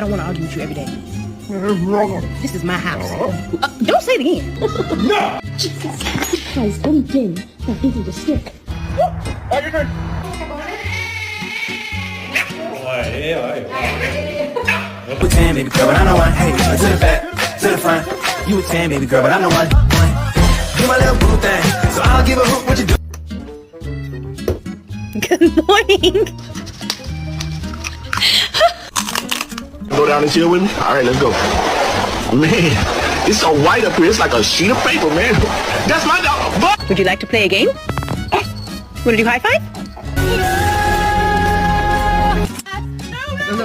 don't want to argue with you every day. This is my house. Don't say it again. No! Guys, don't game. That easy to stick. Your turn. You a 10, baby girl, but I'm the one. Hey, to the back, to the front. You a 10, baby girl, but I'm the one. You my little boo thing, so I'll give a hoot what you do. Good morning. Go down and chill with me? All right, let's go. Man, it's so white up here. It's like a sheet of paper, man. That's my dog. Would you like to play a game? Want to do high five?